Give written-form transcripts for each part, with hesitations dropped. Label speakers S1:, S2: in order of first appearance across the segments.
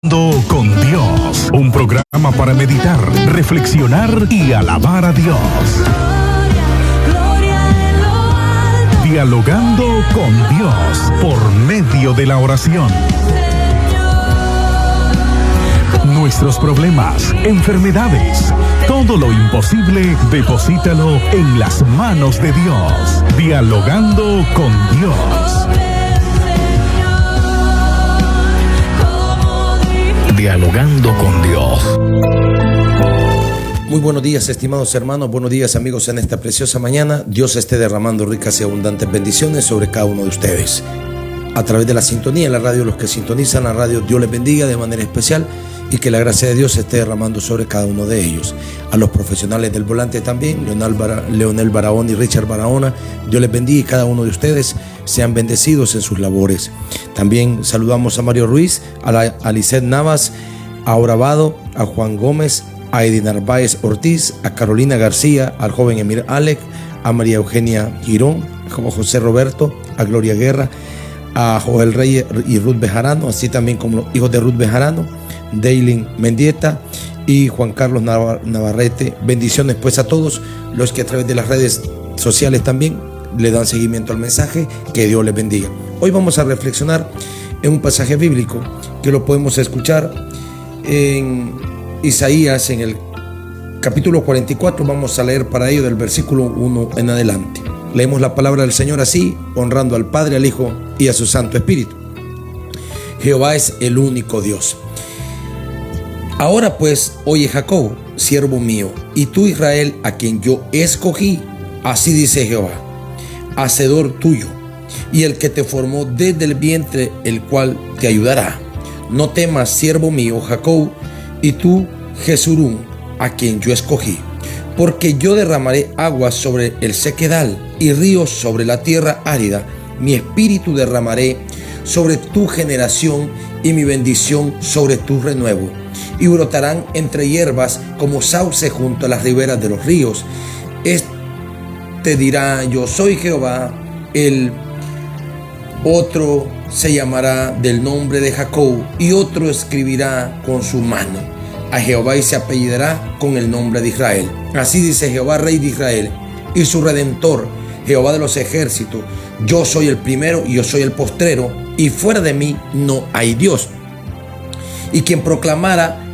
S1: Con Dios, un programa para meditar, reflexionar y alabar a Dios. Dialogando con Dios por medio de la oración. Nuestros problemas, enfermedades, todo lo imposible, deposítalo en las manos de Dios. Dialogando con Dios. Dialogando con Dios.
S2: Muy buenos días, estimados hermanos, buenos días, amigos, en esta preciosa mañana. Dios esté derramando ricas y abundantes bendiciones sobre cada uno de ustedes. A través de la sintonía en la radio, los que sintonizan la radio, Dios les bendiga de manera especial y que la gracia de Dios esté derramando sobre cada uno de ellos. A los profesionales del volante también, Leonel Barahona y Richard Barahona, Dios les bendiga y cada uno de ustedes sean bendecidos en sus labores. También saludamos a Mario Ruiz, a Lisset Navas, a Orabado, a Juan Gómez, a Edith Narváez Ortiz, a Carolina García, al joven Emir Alec, a María Eugenia Girón, a José Roberto, a Gloria Guerra, a Joel Reyes y Ruth Bejarano, así también como los hijos de Ruth Bejarano, Daylin Mendieta y Juan Carlos Navarrete. Bendiciones pues a todos los que a través de las redes sociales también le dan seguimiento al mensaje. Que Dios les bendiga. Hoy vamos a reflexionar en un pasaje bíblico que lo podemos escuchar en Isaías, en el capítulo 44. Vamos a leer para ello del versículo 1 en adelante. Leemos la palabra del Señor así, honrando al Padre, al Hijo y a su Santo Espíritu. Jehová es el único Dios. Ahora pues, oye Jacob, siervo mío, y tú Israel, a quien yo escogí, así dice Jehová, hacedor tuyo, y el que te formó desde el vientre, el cual te ayudará. No temas, siervo mío, Jacob, y tú, Jesurún, a quien yo escogí, porque yo derramaré aguas sobre el sequedal y ríos sobre la tierra árida. Mi espíritu derramaré sobre tu generación y mi bendición sobre tu renuevo. Y brotarán entre hierbas como sauce junto a las riberas de los ríos. Este dirá: yo soy Jehová. El otro se llamará del nombre de Jacob, y otro escribirá con su mano a Jehová, y se apellidará con el nombre de Israel. Así dice Jehová, Rey de Israel, y su Redentor, Jehová de los ejércitos: yo soy el primero y yo soy el postrero, y fuera de mí no hay Dios. Y quien proclamara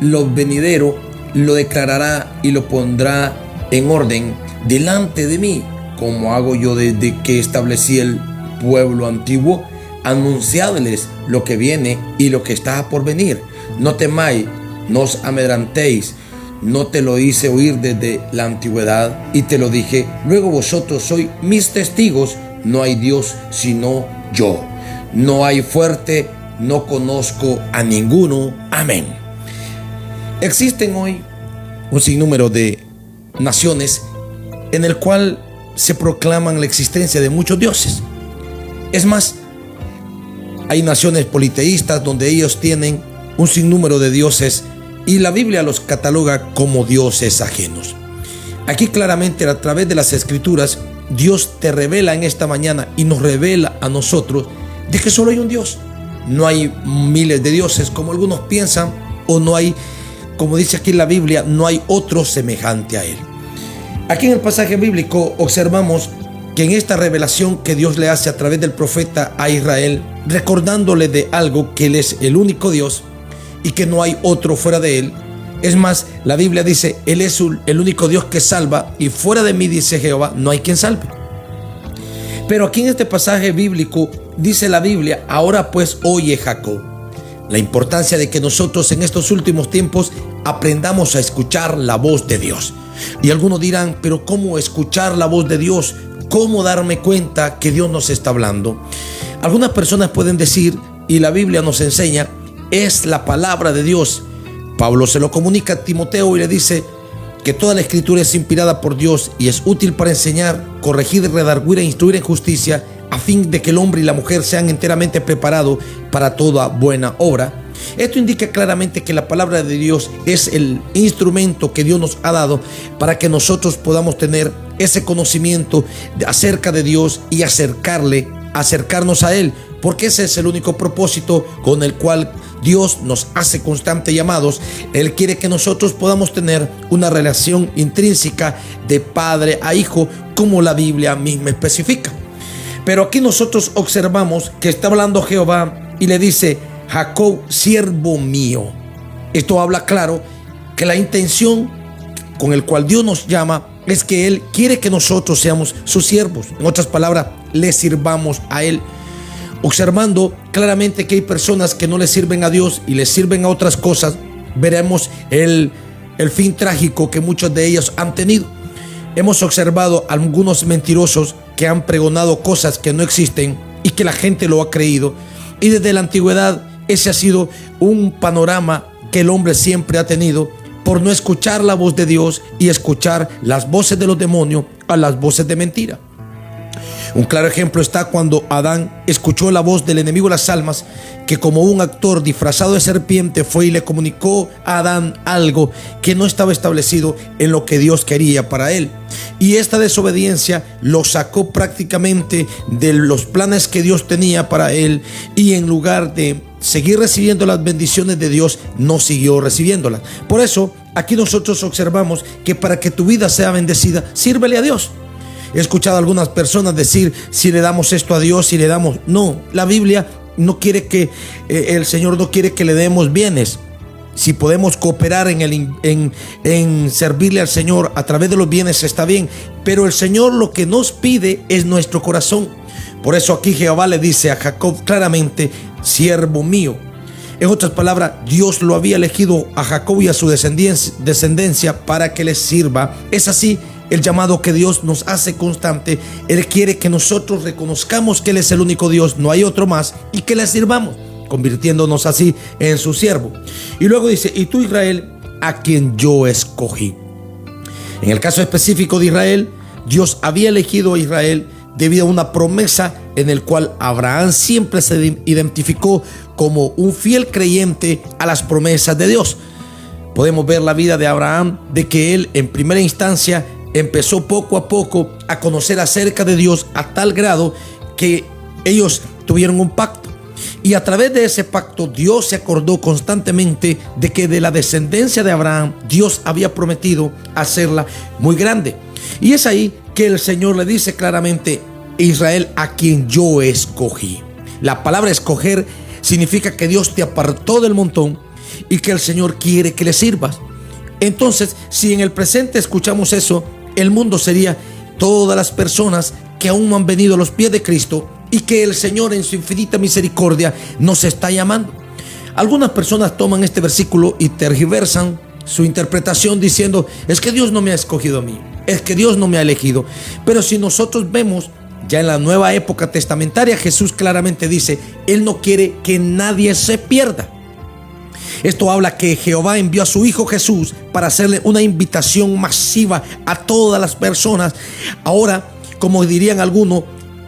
S2: lo venidero, lo declarará y lo pondrá en orden delante de mí, como hago yo desde que establecí el pueblo antiguo, anunciándoles lo que viene y lo que está por venir. No temáis, no os amedrantéis, no te lo hice oír desde la antigüedad, y te lo dije. Luego vosotros sois mis testigos. No hay Dios sino yo. No hay fuerte, no conozco a ninguno. Amén. Existen hoy un sinnúmero de naciones en el cual se proclaman la existencia de muchos dioses. Es más, hay naciones politeístas donde ellos tienen un sinnúmero de dioses y la Biblia los cataloga como dioses ajenos. Aquí claramente, a través de las Escrituras, Dios te revela en esta mañana y nos revela a nosotros de que solo hay un Dios. No hay miles de dioses como algunos piensan, o no hay, como dice aquí en la Biblia, no hay otro semejante a él. Aquí en el pasaje bíblico observamos que en esta revelación que Dios le hace a través del profeta a Israel, recordándole de algo, que él es el único Dios y que no hay otro fuera de él. Es más, la Biblia dice: él es el único Dios que salva, y fuera de mí, dice Jehová, no hay quien salve. Pero aquí en este pasaje bíblico dice la Biblia: ahora pues oye Jacob. La importancia de que nosotros en estos últimos tiempos aprendamos a escuchar la voz de Dios. Y algunos dirán: pero ¿cómo escuchar la voz de Dios? ¿Cómo darme cuenta que Dios nos está hablando? Algunas personas pueden decir, y la Biblia nos enseña, es la palabra de Dios. Pablo se lo comunica a Timoteo y le dice que toda la escritura es inspirada por Dios y es útil para enseñar, corregir, redarguir e instruir en justicia, a fin de que el hombre y la mujer sean enteramente preparados para toda buena obra. Esto indica claramente que la palabra de Dios es el instrumento que Dios nos ha dado para que nosotros podamos tener ese conocimiento acerca de Dios y acercarnos a Él, porque ese es el único propósito con el cual Dios nos hace constantes llamados. Él quiere que nosotros podamos tener una relación intrínseca de padre a hijo, como la Biblia misma especifica. Pero aquí nosotros observamos que está hablando Jehová y le dice: Jacob, siervo mío. Esto habla claro que la intención con el cual Dios nos llama es que Él quiere que nosotros seamos sus siervos. En otras palabras, le sirvamos a Él. Observando claramente que hay personas que no le sirven a Dios y le sirven a otras cosas, veremos el fin trágico que muchos de ellos han tenido. Hemos observado algunos mentirosos que han pregonado cosas que no existen y que la gente lo ha creído. Y desde la antigüedad ese ha sido un panorama que el hombre siempre ha tenido, por no escuchar la voz de Dios y escuchar las voces de los demonios a las voces de mentira. Un claro ejemplo está cuando Adán escuchó la voz del enemigo de las almas, que como un actor disfrazado de serpiente fue y le comunicó a Adán algo que no estaba establecido en lo que Dios quería para él. Y esta desobediencia lo sacó prácticamente de los planes que Dios tenía para él, y en lugar de seguir recibiendo las bendiciones de Dios, no siguió recibiéndolas. Por eso aquí nosotros observamos que para que tu vida sea bendecida, sírvele a Dios. He escuchado a algunas personas decir: si le damos esto a Dios, si le damos... No, la Biblia no quiere que, el Señor no quiere que le demos bienes. Si podemos cooperar en servirle al Señor a través de los bienes, está bien. Pero el Señor lo que nos pide es nuestro corazón. Por eso aquí Jehová le dice a Jacob claramente: siervo mío. En otras palabras, Dios lo había elegido a Jacob y a su descendencia para que les sirva. Es así el llamado que Dios nos hace constante. Él quiere que nosotros reconozcamos que Él es el único Dios, no hay otro más, y que le sirvamos, convirtiéndonos así en su siervo. Y luego dice: y tú, Israel, a quien yo escogí. En el caso específico de Israel, Dios había elegido a Israel debido a una promesa en el cual Abraham siempre se identificó como un fiel creyente a las promesas de Dios. Podemos ver la vida de Abraham, de que él en primera instancia empezó poco a poco a conocer acerca de Dios, a tal grado que ellos tuvieron un pacto. Y a través de ese pacto, Dios se acordó constantemente de que de la descendencia de Abraham, Dios había prometido hacerla muy grande. Y es ahí que el Señor le dice claramente: Israel, a quien yo escogí. La palabra escoger significa que Dios te apartó del montón y que el Señor quiere que le sirvas. Entonces, si en el presente escuchamos eso, el mundo sería todas las personas que aún no han venido a los pies de Cristo y que el Señor en su infinita misericordia nos está llamando. Algunas personas toman este versículo y tergiversan su interpretación diciendo: es que Dios no me ha escogido a mí, es que Dios no me ha elegido. Pero si nosotros vemos ya en la nueva época testamentaria, Jesús claramente dice: Él no quiere que nadie se pierda. Esto habla que Jehová envió a su Hijo Jesús para hacerle una invitación masiva a todas las personas. Ahora, como dirían algunos,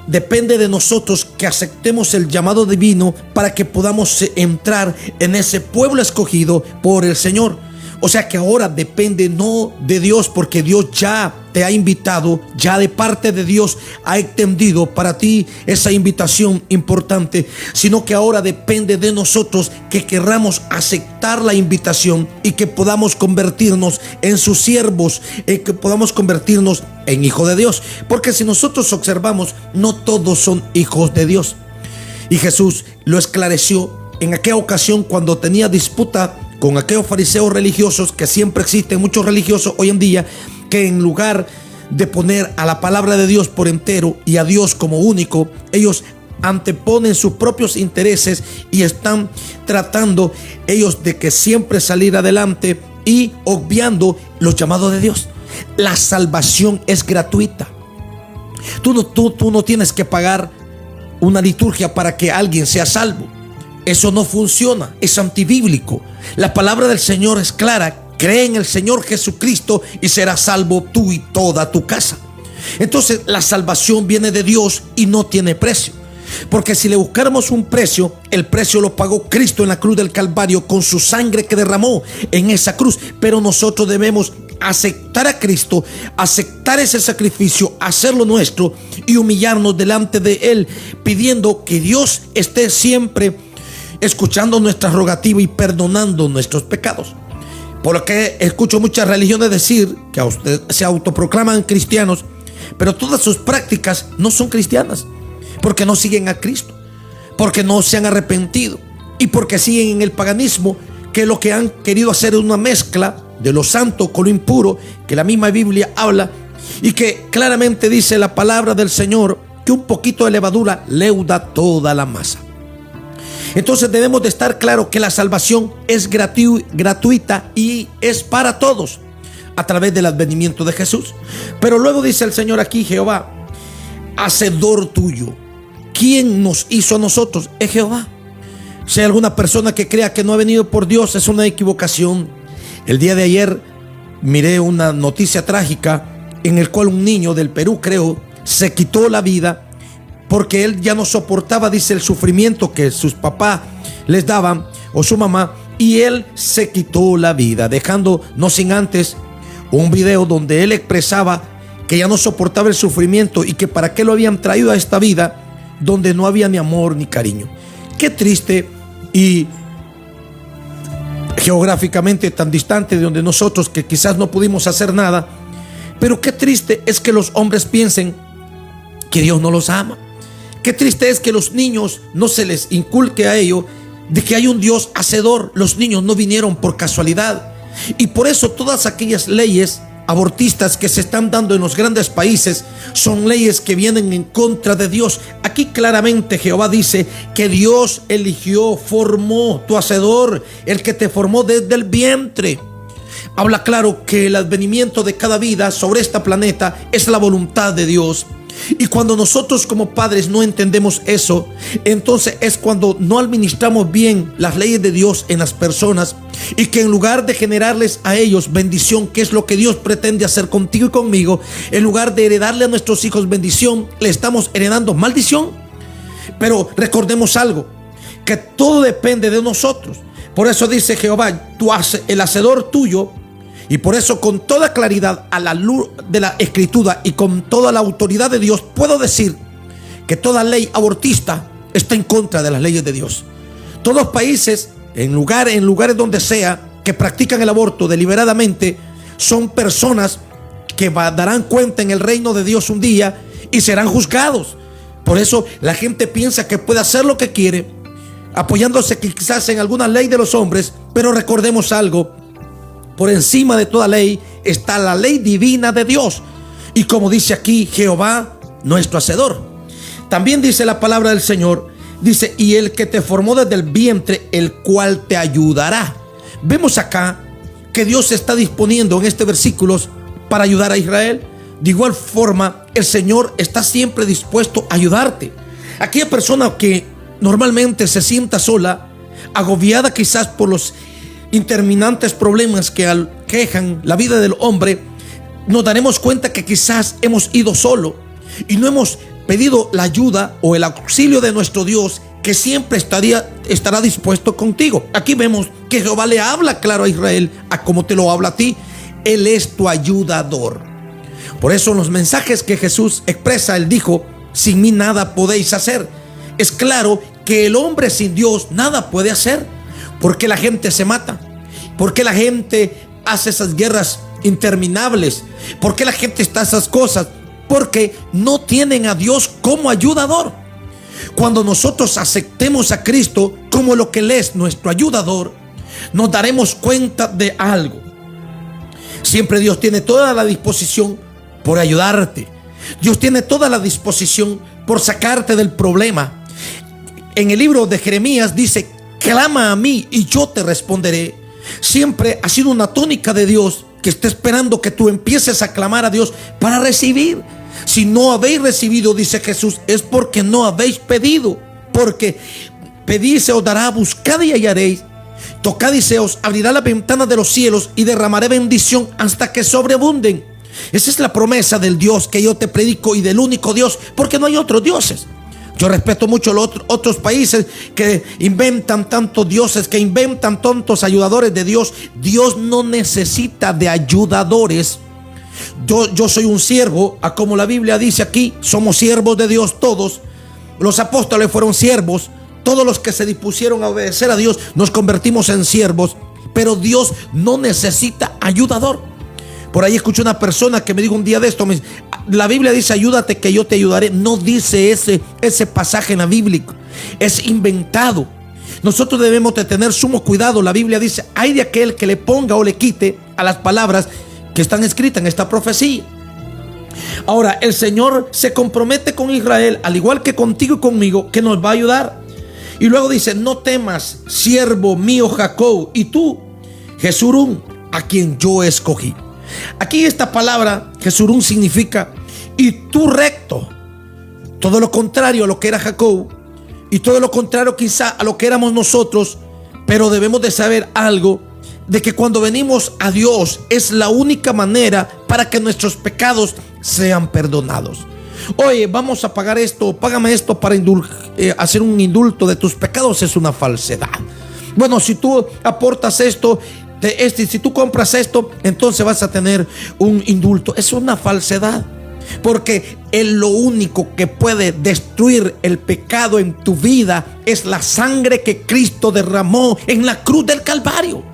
S2: depende de nosotros que aceptemos el llamado divino para que podamos entrar en ese pueblo escogido por el Señor. O sea que ahora depende no de Dios, porque Dios ya te ha invitado, ya de parte de Dios ha extendido para ti esa invitación importante, sino que ahora depende de nosotros que querramos aceptar la invitación y que podamos convertirnos en sus siervos, que podamos convertirnos en hijos de Dios. Porque si nosotros observamos, no todos son hijos de Dios. Y Jesús lo esclareció en aquella ocasión cuando tenía disputa con aquellos fariseos religiosos, que siempre existen muchos religiosos hoy en día, que en lugar de poner a la palabra de Dios por entero y a Dios como único, ellos anteponen sus propios intereses y están tratando ellos de que siempre salir adelante y obviando los llamados de Dios. La salvación es gratuita. Tú no tienes que pagar una liturgia para que alguien sea salvo. Eso no funciona, es antibíblico. La palabra del Señor es clara: cree en el Señor Jesucristo y serás salvo tú y toda tu casa. Entonces la salvación viene de Dios y no tiene precio. Porque si le buscáramos un precio, el precio lo pagó Cristo en la cruz del Calvario con su sangre que derramó en esa cruz. Pero nosotros debemos aceptar a Cristo, aceptar ese sacrificio, hacerlo nuestro y humillarnos delante de Él, pidiendo que Dios esté siempre escuchando nuestra rogativa y perdonando nuestros pecados. Por lo que escucho muchas religiones decir que se autoproclaman cristianos, pero todas sus prácticas no son cristianas, porque no siguen a Cristo, porque no se han arrepentido y porque siguen en el paganismo, que lo que han querido hacer es una mezcla de lo santo con lo impuro, que la misma Biblia habla y que claramente dice la palabra del Señor que un poquito de levadura leuda toda la masa. Entonces debemos de estar claro que la salvación es gratuita y es para todos a través del advenimiento de Jesús. Pero luego dice el Señor aquí, Jehová, hacedor tuyo. ¿Quién nos hizo a nosotros? Es Jehová. Si hay alguna persona que crea que no ha venido por Dios, es una equivocación. El día de ayer miré una noticia trágica en el cual un niño del Perú, creo, se quitó la vida porque él ya no soportaba, dice, el sufrimiento que sus papás les daban o su mamá, y él se quitó la vida, dejando no sin antes un video donde él expresaba que ya no soportaba el sufrimiento y que para qué lo habían traído a esta vida donde no había ni amor ni cariño. Qué triste, y geográficamente tan distante de donde nosotros, que quizás no pudimos hacer nada, pero qué triste es que los hombres piensen que Dios no los ama. Qué triste es que los niños no se les inculque a ello de que hay un Dios hacedor. Los niños no vinieron por casualidad, y por eso todas aquellas leyes abortistas que se están dando en los grandes países son leyes que vienen en contra de Dios. Aquí claramente Jehová dice que Dios eligió, formó, tu hacedor, el que te formó desde el vientre. Habla claro que el advenimiento de cada vida sobre este planeta es la voluntad de Dios. Y cuando nosotros como padres no entendemos eso, entonces es cuando no administramos bien las leyes de Dios en las personas, y que en lugar de generarles a ellos bendición, que es lo que Dios pretende hacer contigo y conmigo, en lugar de heredarle a nuestros hijos bendición, le estamos heredando maldición. Pero recordemos algo, que todo depende de nosotros. Por eso dice Jehová, el hacedor tuyo. Y por eso, con toda claridad, a la luz de la Escritura y con toda la autoridad de Dios, puedo decir que toda ley abortista está en contra de las leyes de Dios. Todos los países, en lugares donde sea, que practican el aborto deliberadamente, son personas que darán cuenta en el reino de Dios un día y serán juzgados. Por eso la gente piensa que puede hacer lo que quiere, apoyándose quizás en alguna ley de los hombres. Pero recordemos algo: por encima de toda ley está la ley divina de Dios. Y como dice aquí Jehová, nuestro hacedor. También dice la palabra del Señor, dice, y el que te formó desde el vientre, el cual te ayudará. Vemos acá que Dios se está disponiendo en este versículo para ayudar a Israel. De igual forma, el Señor está siempre dispuesto a ayudarte. Aquella persona que normalmente se sienta sola, agobiada quizás por los interminantes problemas que aquejan la vida del hombre, nos daremos cuenta que quizás hemos ido solo y no hemos pedido la ayuda o el auxilio de nuestro Dios, que siempre estará dispuesto contigo. Aquí vemos que Jehová le habla claro a Israel, a como te lo habla a ti. Él es tu ayudador. Por eso en los mensajes que Jesús expresa, Él dijo, sin mí nada podéis hacer. Es claro que el hombre sin Dios nada puede hacer. ¿Por qué la gente se mata? ¿Por qué la gente hace esas guerras interminables? ¿Por qué la gente está esas cosas? Porque no tienen a Dios como ayudador. Cuando nosotros aceptemos a Cristo como lo que Él es, nuestro ayudador, nos daremos cuenta de algo. Siempre Dios tiene toda la disposición por ayudarte. Dios tiene toda la disposición por sacarte del problema. En el libro de Jeremías dice, clama a mí y yo te responderé. Siempre ha sido una tónica de Dios que está esperando que tú empieces a clamar a Dios para recibir. Si no habéis recibido, dice Jesús, es porque no habéis pedido. Porque pedid, se os dará, buscad y hallaréis, tocad y se os abrirá la ventana de los cielos, y derramaré bendición hasta que sobreabunden. Esa es la promesa del Dios que yo te predico y del único Dios, porque no hay otros dioses. Yo respeto mucho los otros países que inventan tantos dioses, que inventan tantos ayudadores de Dios. Dios no necesita de ayudadores. Yo soy un siervo, a como la Biblia dice aquí, somos siervos de Dios todos. Los apóstoles fueron siervos, Todos los que se dispusieron a obedecer a Dios nos convertimos en siervos, pero Dios no necesita ayudador. Por ahí escuché una persona que me dijo un día de esto, me dice, la Biblia dice ayúdate que yo te ayudaré. No dice ese pasaje en la Biblia, es inventado. Nosotros debemos de tener sumo cuidado. La Biblia dice, hay de aquel que le ponga o le quite a las palabras que están escritas en esta profecía. Ahora, el Señor se compromete con Israel, al igual que contigo y conmigo, que nos va a ayudar. Y luego dice, no temas, siervo mío Jacob, y tú, Jesurún, a quien yo escogí. Aquí esta palabra, Jesurún, significa, y tú recto. Todo lo contrario a lo que era Jacob, y todo lo contrario quizá a lo que éramos nosotros. Pero debemos de saber algo, de que cuando venimos a Dios es la única manera para que nuestros pecados sean perdonados. Oye, vamos a pagar esto, págame esto para hacer un indulto de tus pecados. Es una falsedad. Bueno, si tú aportas esto, si tú compras esto, entonces vas a tener un indulto. Es una falsedad, porque lo único que puede destruir el pecado en tu vida es la sangre que Cristo derramó en la cruz del Calvario.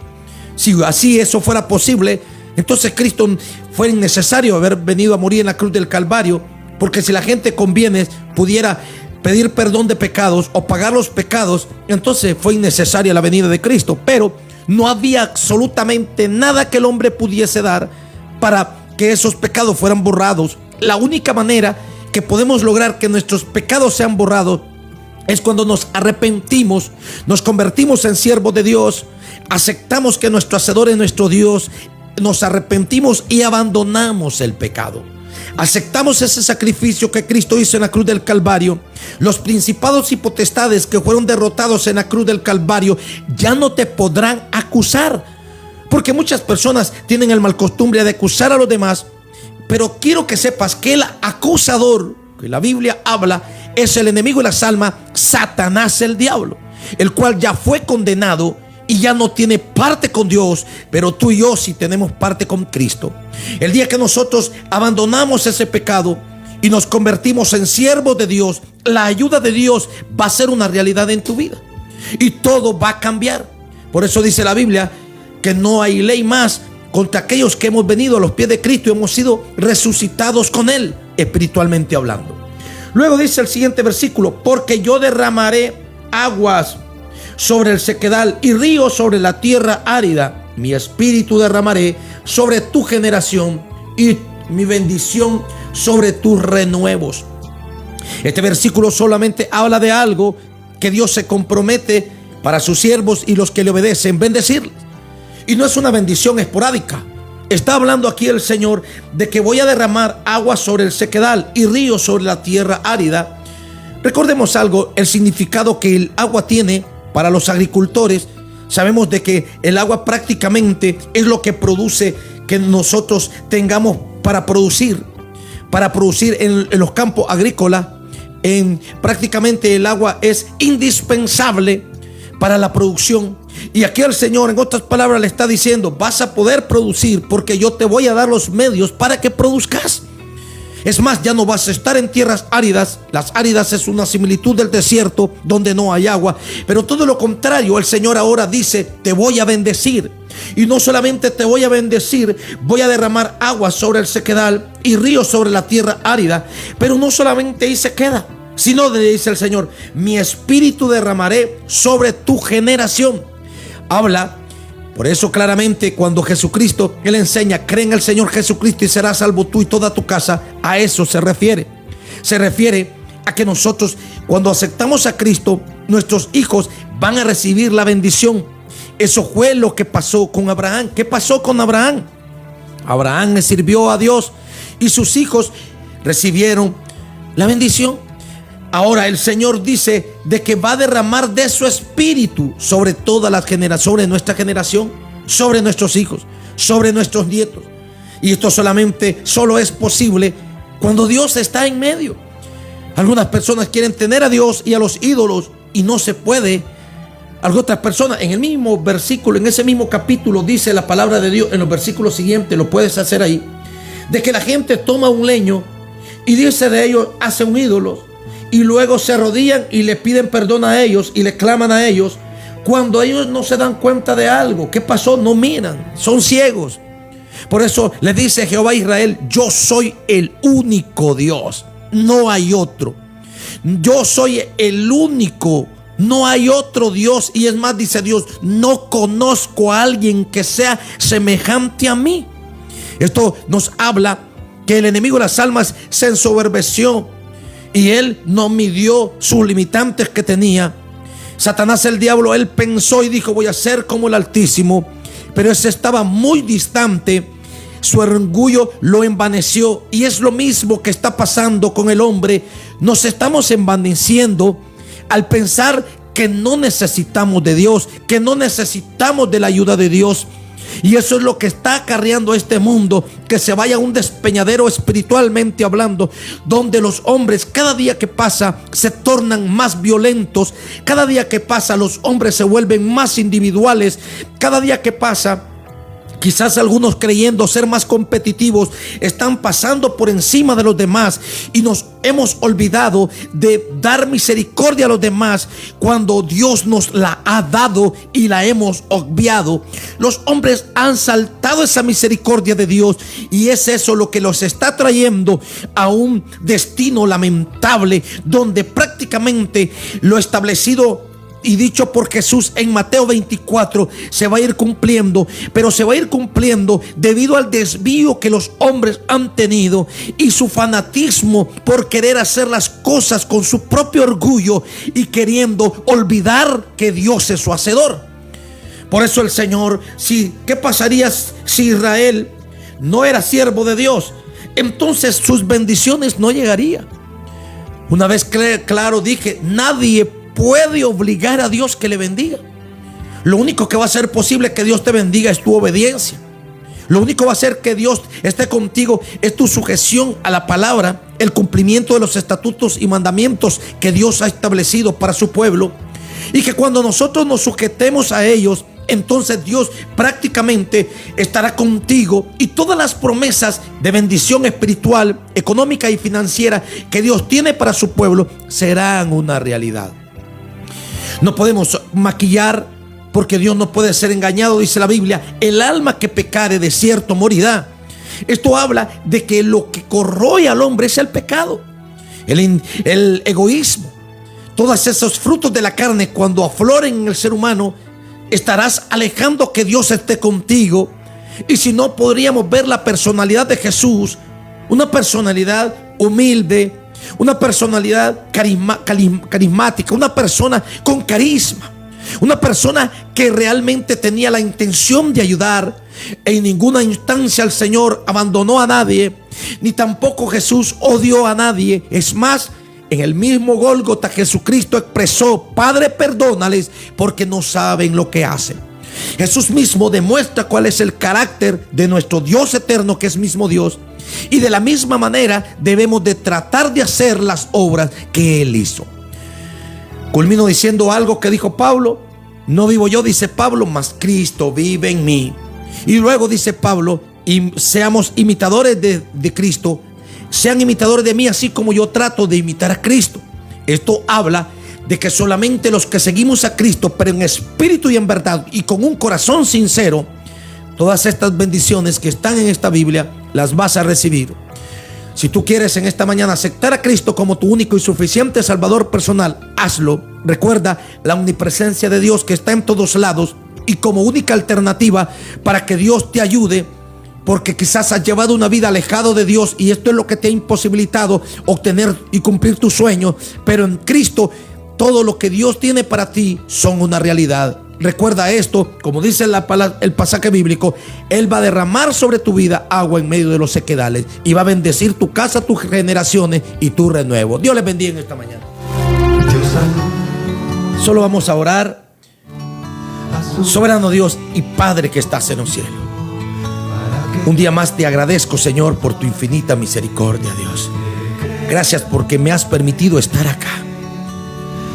S2: Si así eso fuera posible, entonces Cristo fue innecesario haber venido a morir en la cruz del Calvario, porque si la gente con bienes pudiera pedir perdón de pecados o pagar los pecados, entonces fue innecesaria la venida de Cristo. Pero no había absolutamente nada que el hombre pudiese dar para que esos pecados fueran borrados. La única manera que podemos lograr que nuestros pecados sean borrados es cuando nos arrepentimos, nos convertimos en siervos de Dios, aceptamos que nuestro Hacedor es nuestro Dios, nos arrepentimos y abandonamos el pecado. Aceptamos ese sacrificio que Cristo hizo en la cruz del Calvario. Los principados y potestades que fueron derrotados en la cruz del Calvario ya no te podrán acusar, porque muchas personas tienen el mal costumbre de acusar a los demás. Pero quiero que sepas que el acusador que la Biblia habla es el enemigo de las almas, Satanás, el diablo, el cual ya fue condenado y ya no tiene parte con Dios. Pero tú y yo sí tenemos parte con Cristo. El día que nosotros abandonamos ese pecado y nos convertimos en siervos de Dios, la ayuda de Dios va a ser una realidad en tu vida y todo va a cambiar. Por eso dice la Biblia que no hay ley más contra aquellos que hemos venido a los pies de Cristo y hemos sido resucitados con Él, espiritualmente hablando. Luego dice el siguiente versículo, porque yo derramaré aguas sobre el sequedal y ríos sobre la tierra árida. Mi espíritu derramaré sobre tu generación y mi bendición sobre tus renuevos. Este versículo solamente habla de algo que Dios se compromete para sus siervos y los que le obedecen, bendecirles. Y no es una bendición esporádica. Está hablando aquí el Señor de que voy a derramar agua sobre el sequedal y ríos sobre la tierra árida. Recordemos algo, el significado que el agua tiene para los agricultores. Sabemos de que el agua prácticamente es lo que produce que nosotros tengamos para producir en los campos agrícolas. Prácticamente el agua es indispensable para la producción. Y aquí el Señor, en otras palabras, le está diciendo, vas a poder producir porque yo te voy a dar los medios para que produzcas. Es más, ya no vas a estar en tierras áridas. Las áridas es una similitud del desierto donde no hay agua. Pero todo lo contrario, el Señor ahora dice, te voy a bendecir. Y no solamente te voy a bendecir, voy a derramar agua sobre el sequedal y ríos sobre la tierra árida. Pero no solamente ahí se queda, sino dice el Señor, mi espíritu derramaré sobre tu generación. Habla, por eso claramente cuando Jesucristo, Él enseña, cree en el Señor Jesucristo y serás salvo tú y toda tu casa. A eso se refiere. Se refiere a que nosotros, cuando aceptamos a Cristo, nuestros hijos van a recibir la bendición. Eso fue lo que pasó con Abraham. ¿Qué pasó con Abraham? Abraham le sirvió a Dios y sus hijos recibieron la bendición. Ahora el Señor dice de que va a derramar de su espíritu sobre todas las generaciones, sobre nuestra generación, sobre nuestros hijos, sobre nuestros nietos. Y esto solo es posible cuando Dios está en medio. Algunas personas quieren tener a Dios y a los ídolos y no se puede. Algunas otras personas, en el mismo versículo, en ese mismo capítulo, dice la palabra de Dios, en los versículos siguientes, lo puedes hacer ahí, de que la gente toma un leño y dice de ellos, hace un ídolo. y luego se arrodillan y le piden perdón a ellos y le claman a ellos, cuando ellos no se dan cuenta de algo. ¿Qué pasó? No miran, son ciegos. Por eso le dice Jehová a Israel: yo soy el único Dios, no hay otro. Yo soy el único, no hay otro Dios. Y es más, dice Dios: no conozco a alguien que sea semejante a mí. Esto nos habla que el enemigo de las almas se ensoberbeció y él no midió sus limitantes que tenía. Satanás, el diablo, él pensó y dijo: voy a ser como el Altísimo. Pero ese estaba muy distante. Su orgullo lo envaneció. Y es lo mismo que está pasando con el hombre. Nos estamos envaneciendo al pensar que no necesitamos de Dios, que no necesitamos de la ayuda de Dios. Y eso es lo que está acarreando este mundo, que se vaya a un despeñadero espiritualmente hablando, donde los hombres cada día que pasa se tornan más violentos. Cada día que pasa los hombres se vuelven más individuales. Cada día que pasa, quizás algunos, creyendo ser más competitivos, están pasando por encima de los demás, y nos hemos olvidado de dar misericordia a los demás cuando Dios nos la ha dado y la hemos obviado. Los hombres han saltado esa misericordia de Dios, y es eso lo que los está trayendo a un destino lamentable, donde prácticamente lo establecido y dicho por Jesús en Mateo 24 se va a ir cumpliendo, pero se va a ir cumpliendo debido al desvío que los hombres han tenido y su fanatismo por querer hacer las cosas con su propio orgullo y queriendo olvidar que Dios es su hacedor. Por eso el Señor, ¿qué pasaría si Israel no era siervo de Dios? Entonces sus bendiciones no llegarían. Una vez claro dije: nadie puede obligar a Dios que le bendiga. Lo único que va a hacer posible que Dios te bendiga es tu obediencia. Lo único que va a hacer que Dios esté contigo es tu sujeción a la palabra, el cumplimiento de los estatutos y mandamientos que Dios ha establecido para su pueblo. Y que cuando nosotros nos sujetemos a ellos, entonces Dios prácticamente estará contigo, y todas las promesas de bendición espiritual, económica y financiera que Dios tiene para su pueblo serán una realidad. No podemos maquillar, porque Dios no puede ser engañado. Dice la Biblia: el alma que pecare de cierto morirá. Esto habla de que lo que corroe al hombre es el pecado, el egoísmo. Todos esos frutos de la carne, cuando afloren en el ser humano, estarás alejando que Dios esté contigo. Y si no, podríamos ver la personalidad de Jesús, una personalidad humilde, una personalidad carismática, una persona con carisma, una persona que realmente tenía la intención de ayudar. En ninguna instancia el Señor abandonó a nadie, ni tampoco Jesús odió a nadie. Es más, en el mismo Gólgota Jesucristo expresó: Padre, perdónales porque no saben lo que hacen. Jesús mismo demuestra cuál es el carácter de nuestro Dios eterno, que es mismo Dios. Y de la misma manera debemos de tratar de hacer las obras que Él hizo. Culmino diciendo algo que dijo Pablo: no vivo yo, dice Pablo, mas Cristo vive en mí. Y luego dice Pablo: y seamos imitadores de Cristo, sean imitadores de mí, así como yo trato de imitar a Cristo. Esto habla de que solamente los que seguimos a Cristo, pero en espíritu y en verdad y con un corazón sincero, todas estas bendiciones que están en esta Biblia las vas a recibir. Si tú quieres en esta mañana aceptar a Cristo como tu único y suficiente Salvador personal, hazlo. Recuerda la omnipresencia de Dios que está en todos lados, y como única alternativa para que Dios te ayude, porque quizás has llevado una vida alejado de Dios y esto es lo que te ha imposibilitado obtener y cumplir tus sueños. Pero en Cristo todo lo que Dios tiene para ti son una realidad. Recuerda esto, como dice el pasaje bíblico: Él va a derramar sobre tu vida agua en medio de los sequedales, y va a bendecir tu casa, tus generaciones y tu renuevo. Dios les bendiga en esta mañana. Solo vamos a orar. Soberano Dios y Padre que estás en los cielos, un día más te agradezco, Señor, por tu infinita misericordia, Dios. Gracias porque me has permitido estar acá.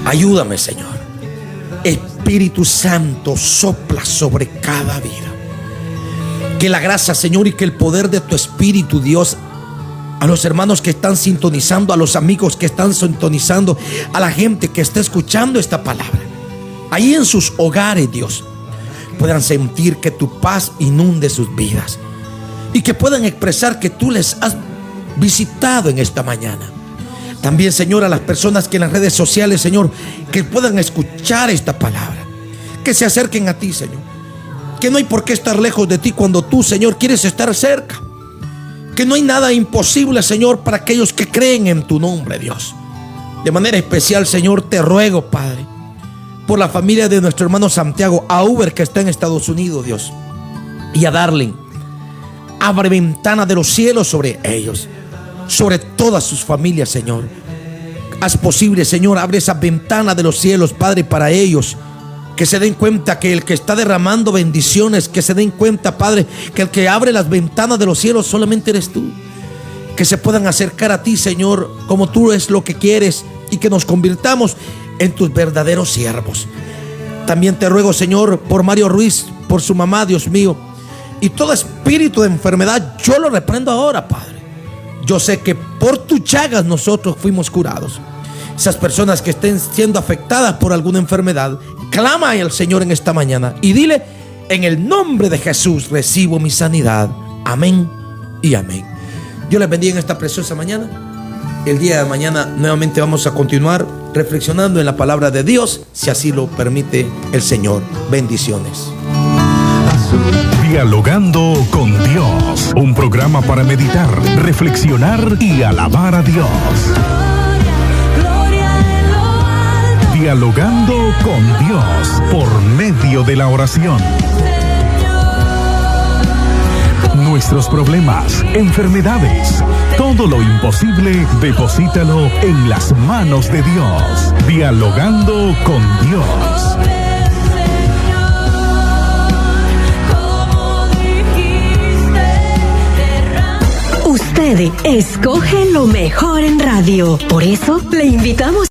S2: Ayúdame, Señor. Espíritu Santo, sopla sobre cada vida. Que la gracia, Señor, y que el poder de tu Espíritu, Dios, a los hermanos que están sintonizando, a los amigos que están sintonizando, a la gente que está escuchando esta palabra. Ahí en sus hogares, Dios, puedan sentir que tu paz inunde sus vidas y que puedan expresar que tú les has visitado en esta mañana. También, Señor, a las personas que en las redes sociales, Señor, que puedan escuchar esta palabra, que se acerquen a ti, Señor, que no hay por qué estar lejos de ti cuando tú, Señor, quieres estar cerca, que no hay nada imposible, Señor, para aquellos que creen en tu nombre, Dios. De manera especial, Señor, te ruego, Padre, por la familia de nuestro hermano Santiago, a Uber, que está en Estados Unidos, Dios, y a Darling. Abre ventana de los cielos sobre ellos, sobre todas sus familias, Señor. Haz posible, Señor, abre esa ventana de los cielos, Padre, para ellos, que se den cuenta que el que está derramando bendiciones, que se den cuenta, Padre, que el que abre las ventanas de los cielos solamente eres tú. Que se puedan acercar a ti, Señor, como tú es lo que quieres, y que nos convirtamos en tus verdaderos siervos. También te ruego, Señor, por Mario Ruiz, por su mamá, Dios mío, y todo espíritu de enfermedad, yo lo reprendo ahora, Padre. Yo sé que por tus llagas nosotros fuimos curados. Esas personas que estén siendo afectadas por alguna enfermedad, clama al Señor en esta mañana y dile: en el nombre de Jesús recibo mi sanidad. Amén y amén. Dios les bendiga en esta preciosa mañana. El día de mañana nuevamente vamos a continuar reflexionando en la palabra de Dios, si así lo permite el Señor. Bendiciones.
S1: Dialogando con Dios, un programa para meditar, reflexionar y alabar a Dios. Dialogando con Dios por medio de la oración. Nuestros problemas, enfermedades, todo lo imposible, deposítalo en las manos de Dios. Dialogando con Dios.
S3: Usted escoge lo mejor en radio. Por eso le invitamos